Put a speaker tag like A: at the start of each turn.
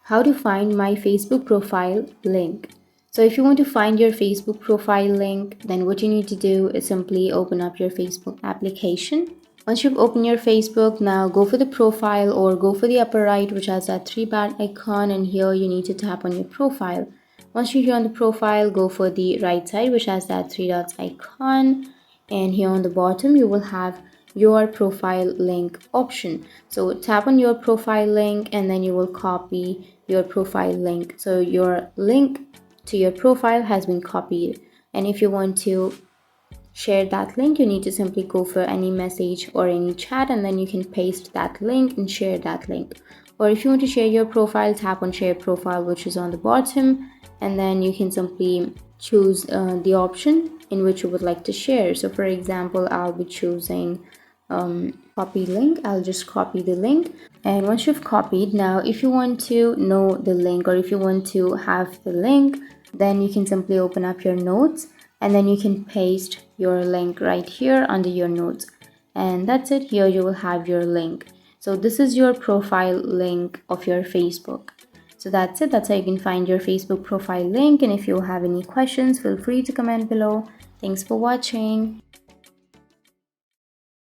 A: How to find my Facebook profile link. So if you want to find your Facebook profile link, then what you need to do is simply open up your Facebook application. Once you've opened your Facebook, now go for the profile or go for the upper right, which has that three bar icon, and here you need to tap on your profile. Once you're here on the profile, go for the right side, which has that three dots icon, and here on the bottom you will have your profile link option. So tap on your profile link and then you will copy your profile link. So your link to your profile has been copied, and if you want to share that link, you need to simply go for any message or any chat, and then you can paste that link and share that link. Or if you want to share your profile, tap on share profile, which is on the bottom, and then you can simply choose the option in which you would like to share. So for example, I'll be choosing copy link. I'll just copy the link, and once you've copied, now if you want to know the link or if you want to have the link, then you can simply open up your notes and then you can paste your link right here under your notes, and that's it. Here you will have your link. So this is your profile link of your Facebook. So that's it. That's how you can find your Facebook profile link, and if you have any questions, feel free to comment below. Thanks for watching.